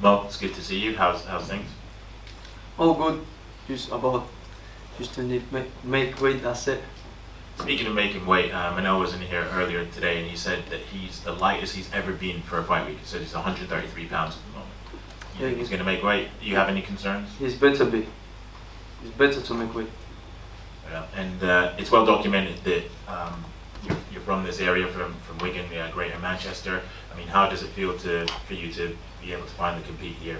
Mo, it's good to see you. How's things? All good. Just to make weight. That's it. Speaking of making weight, Manel was in here earlier today and he said that he's the lightest he's ever been for a fight week. He said he's 133 pounds at the moment. You think he's going to make weight? Do you have any concerns? He's better be. He's better to make weight. Yeah. And it's well documented that you're from this area, from Wigan, Greater Manchester. I mean, how does it feel for you to be able to finally compete here?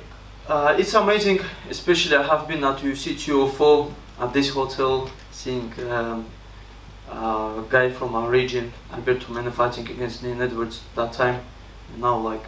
It's amazing, especially I have been at UFC 204 at this hotel, seeing a guy from our region, Alberto Mena, fighting against Neil Edwards that time. And now, like,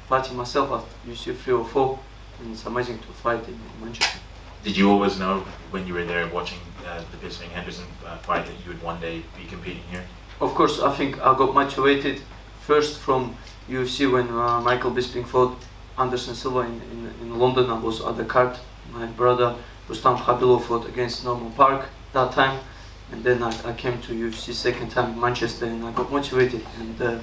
fighting myself at UFC 304, and it's amazing to fight in Manchester. Did you always know when you were there watching the Bisping Henderson fight that you would one day be competing here? Of course, I think I got motivated first from UFC when Michael Bisping fought Anderson Silva in London. I was at the card. My brother Rustam Khabilov fought against Norman Park that time, and then I came to UFC second time in Manchester, and I got motivated. And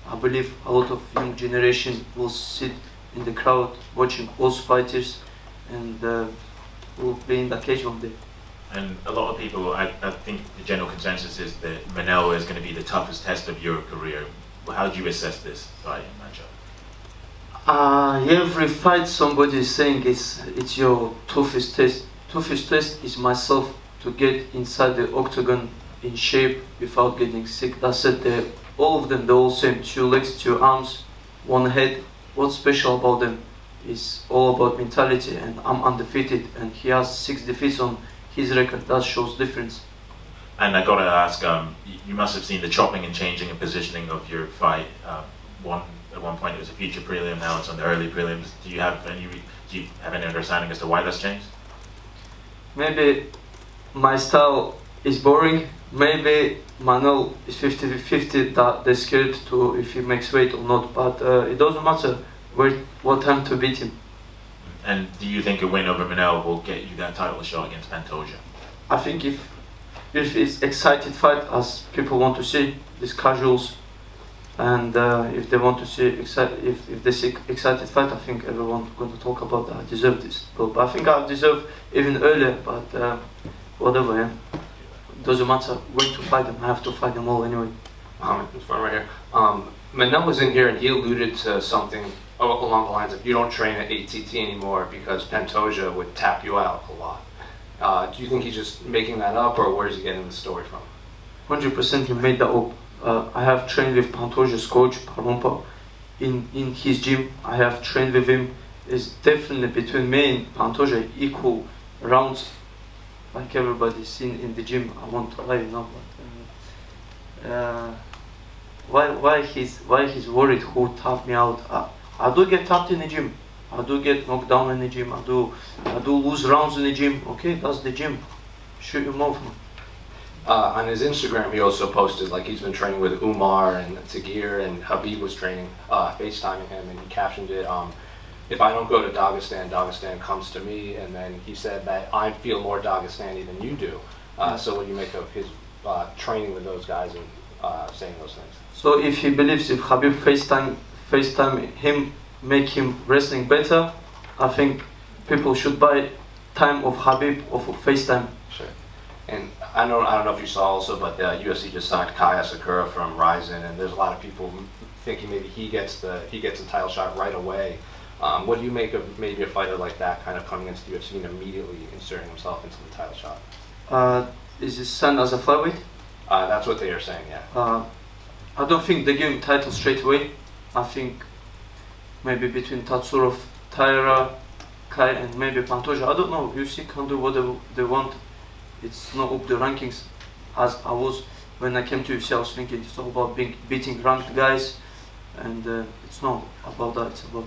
I believe a lot of young generation will sit in the crowd watching those fighters, and will be in the cage one day. And a lot of people, I think the general consensus is that Manel is going to be the toughest test of your career. How do you assess this fight matchup? Every fight somebody is saying it's your toughest test. Toughest test is myself to get inside the octagon in shape without getting sick. That's it. All of them, they're all same. 2 legs, 2 arms, 1 head. What's special about them is all about mentality, and I'm undefeated and he has 6 defeats on his record. That shows difference. And I gotta ask, you must have seen the chopping and changing and positioning of your fight. At one point it was a feature prelim, now it's on the early prelims. Do you have any understanding as to why that's changed? Maybe my style is boring. Maybe Manel is 50-50 that they're scared to if he makes weight or not. But it doesn't matter what time to beat him. And do you think a win over Manel will get you that title shot against Pantoja? I think if it's excited fight as people want to see, these casuals, and if they want to see if they see excited fight, I think everyone's going to talk about that. I deserve this, but I think I deserve even earlier. But whatever, yeah. Doesn't matter when to fight them. I have to fight them all anyway. In front right here. Manel was in here and he alluded to something along the lines of you don't train at ATT anymore because Pantoja would tap you out a lot. Do you think he's just making that up, or where is he getting the story from? 100% he made that up. I have trained with Pantoja's coach, Parompa, in his gym. I have trained with him. It's definitely between me and Pantoja equal rounds, like everybody's seen in the gym. I want to lie, but why he's worried who tapped me out? I do get tapped in the gym. I do get knocked down in the gym. I do lose rounds in the gym. Okay, that's the gym. Shoot your mouth. On his Instagram, he also posted like he's been training with Umar and Tagir, and Habib was training, FaceTiming him, and he captioned it, if I don't go to Dagestan, Dagestan comes to me, and then he said that I feel more Dagestani than you do. So what do you make of his training with those guys and saying those things? So if he believes if Habib FaceTime him, make him wrestling better, I think people should buy time of Habib off of FaceTime. Sure. And I don't know if you saw also, but the UFC just signed Kaya Sakura from Ryzen, and there's a lot of people thinking maybe he gets the title shot right away. What do you make of maybe a fighter like that kind of coming into the UFC and immediately inserting himself into the title shot? Is his son as a flyweight? That's what they are saying, yeah. I don't think they give him title straight away. I think maybe between Tatsurov, Taira, Kai, and maybe Pantoja. I don't know. UFC can do whatever they want. It's not up the rankings as I was when I came to UFC. I was thinking it's all about beating ranked guys, and it's not about that. It's about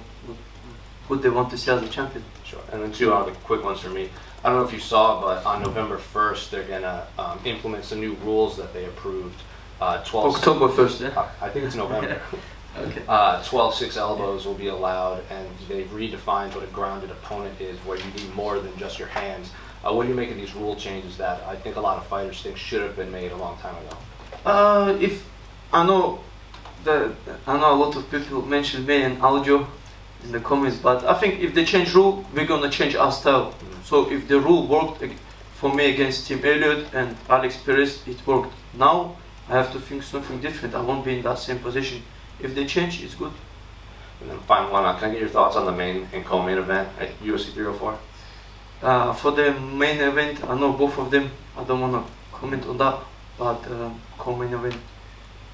what they want to see as a champion. Sure. And then 2 other quick ones for me. I don't know if you saw, but on November 1st, they're gonna implement some new rules that they approved. October 1st, yeah? I think it's November. Okay. 12 6 elbows will be allowed, and they've redefined what a grounded opponent is, where you need more than just your hands. What do you make of these rule changes that I think a lot of fighters think should have been made a long time ago? If I know a lot of people mention me and Aljo in the comments. But I think if they change rule, we're gonna change our style. So if the rule worked for me against Tim Elliott and Alex Perez, it worked. Now I have to think something different. I won't be in that same position. If they change, it's good. And then final one, can I get your thoughts on the main and co-main event at UFC 304? For the main event, I know both of them. I don't wanna comment on that. But co-main event,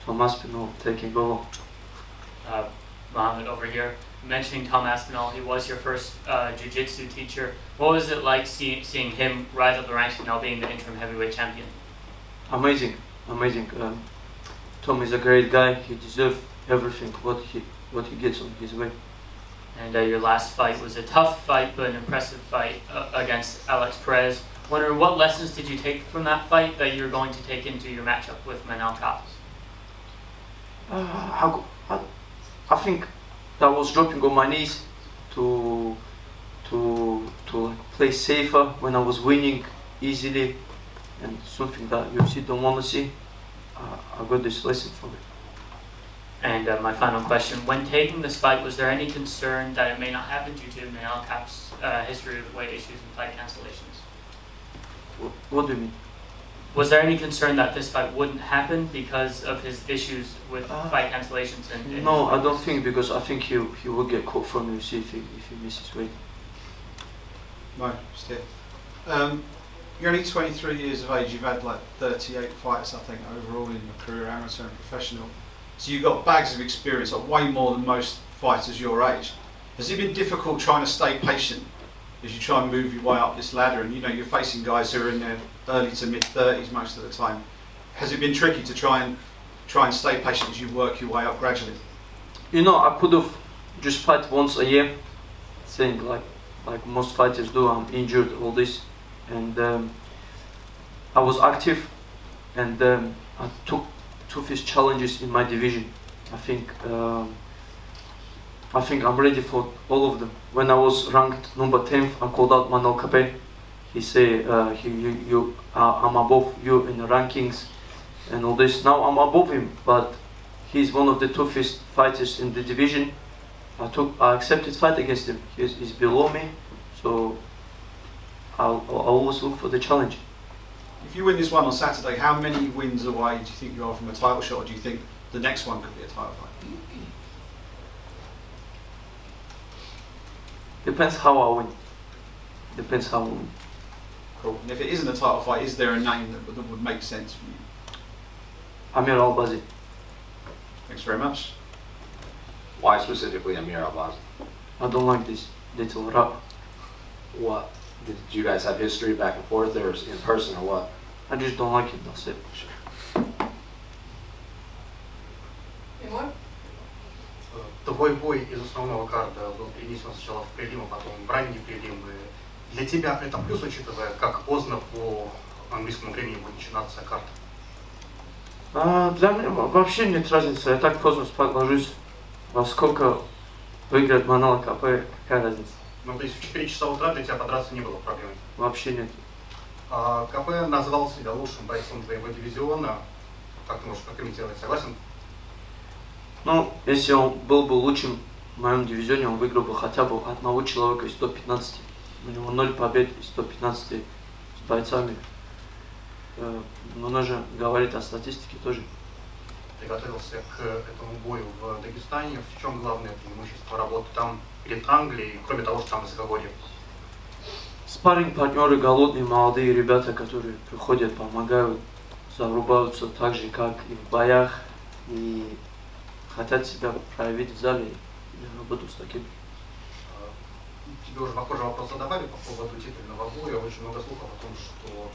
Tom Aspinall taking over. Mohammed over here, mentioning Tom Aspinall, he was your first jiu-jitsu teacher. What was it like seeing him rise up the ranks and now being the interim heavyweight champion? Amazing. Tom is a great guy. He deserves everything what he gets on his way. And your last fight was a tough fight, but an impressive fight against Alex Perez. Wondering what lessons did you take from that fight that you're going to take into your matchup with Manel Kape? I think that was dropping on my knees to play safer when I was winning easily, and something that UFC don't want to see. I got this lesson from it. And my final question, when taking this fight, was there any concern that it may not happen due to Manel Kape's history of weight issues and fight cancellations? What do you mean? Was there any concern that this fight wouldn't happen because of his issues with fight cancellations? No, I don't think, because I think he will get caught from UFC if he misses weight. No, Steve. You're only 23 years of age. You've had like 38 fights, I think, overall in your career, amateur and professional. So you've got bags of experience, like way more than most fighters your age. Has it been difficult trying to stay patient as you try and move your way up this ladder? And you know, you're facing guys who are in their early to mid 30s most of the time. Has it been tricky to try and stay patient as you work your way up gradually? You know, I could have just fight once a year, saying like most fighters do. I'm injured, all this, and I was active, and I took toughest challenges in my division. I think I'm ready for all of them. When I was ranked number 10th, I called out Manel Kape. He said, I'm above you in the rankings and all this. Now I'm above him, but he's one of the toughest fighters in the division. I accepted fight against him. He's below me, so I'll always look for the challenge. If you win this one on Saturday, how many wins away do you think you are from a title shot, or do you think the next one could be a title fight? Depends how I win. Cool. And if it isn't a title fight, is there a name that would make sense for you? Amir Albazi. Thanks very much. Why specifically Amir Albazi? I don't like this little rap. What? Did you guys have history back and forth, or in person, or what? I just don't like it, that's it. Твой бой из основного карда был перенесен сначала в прелим, а потом в ранние прелимы. Для тебя это плюс, учитывая, как поздно по английскому времени будет начинаться карта? Для меня вообще нет разницы. Я так поздно спать ложусь. Во сколько выиграет Манел Капе, какая разница? Ну, то есть в 4 часа утра для тебя подраться не было проблемой? Вообще нет. Капе назвал себя лучшим бойцом твоего дивизиона. Как ты можешь прокомментировать? Согласен? Ну, если он был бы лучшим в моем дивизионе, он выиграл бы хотя бы одного человека из 115. У него 0 побед из 115 с бойцами. Но нужно говорить о статистике тоже. Ты готовился к этому бою в Дагестане. В чем главное преимущество работы там перед Англией, кроме того, что там высокогорье? Спарринг-партнеры, голодные молодые ребята, которые приходят, помогают, зарубаются так же, как и в боях, и хотят себя проявить в зале. Я работаю с таким. Тебе уже похожий вопрос задавали по поводу титульного боя. Очень много слухов о том, что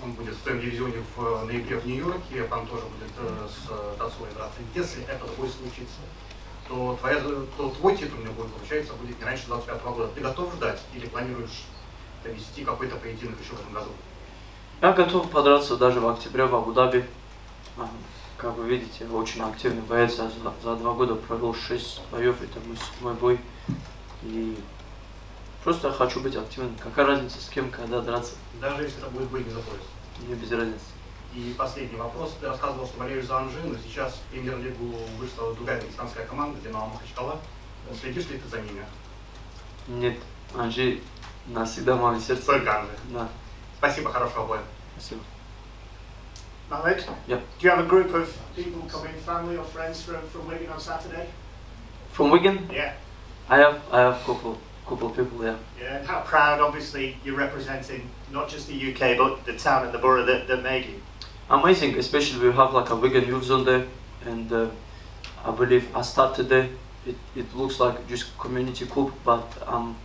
он будет в твоем дивизионе в ноябре в Нью-Йорке, а там тоже будет с Дацой драться. Если этот бой случится, то твой титульный бой, получается, будет не раньше 25 года. Ты готов ждать или планируешь провести какой-то поединок еще в этом году? Я готов подраться даже в октябре в Абу-Даби. Как вы видите, очень активный боец. Я за 2 года провел 6 боев, это мой бой. И просто я хочу быть активным. Какая разница с кем, когда драться? Даже если это будет бой не за пояс? Мне без разницы. И последний вопрос. Ты рассказывал, что болеешь за Анжи, но сейчас в премьер-лигу вышла другая дагестанская команда, Динамо Махачкала. Следишь ли ты за ними? Нет, Анжи навсегда в моем сердце. Только Анжи. Да, Спасибо, хорошего боя. спасибо. Mohamed? Yep. Do you have a group of people coming, family or friends from Wigan on Saturday? From Wigan, Yeah. I have couple people, yeah. Yeah. And how proud, obviously, you're representing not just the UK but the town and the borough that made you. Amazing, especially we have like a Wigan youth zone there, and I believe I started there. It looks like just community club, but I'm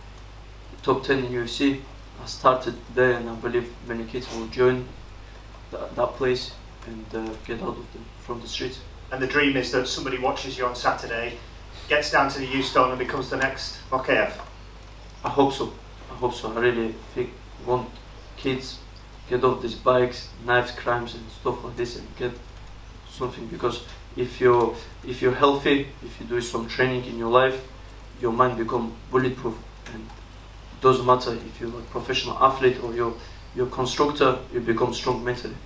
top 10 in UFC. I started there, and I believe many kids will join that place and get out of from the streets. And the dream is that somebody watches you on Saturday, gets down to the youth zone and becomes the next Mokaev. I hope so. I really think want kids get off these bikes, knives, crimes, and stuff like this, and get something. Because if you're healthy, if you do some training in your life, your mind become bulletproof, and it doesn't matter if you're a professional athlete or you're constructor, you become strong mentally.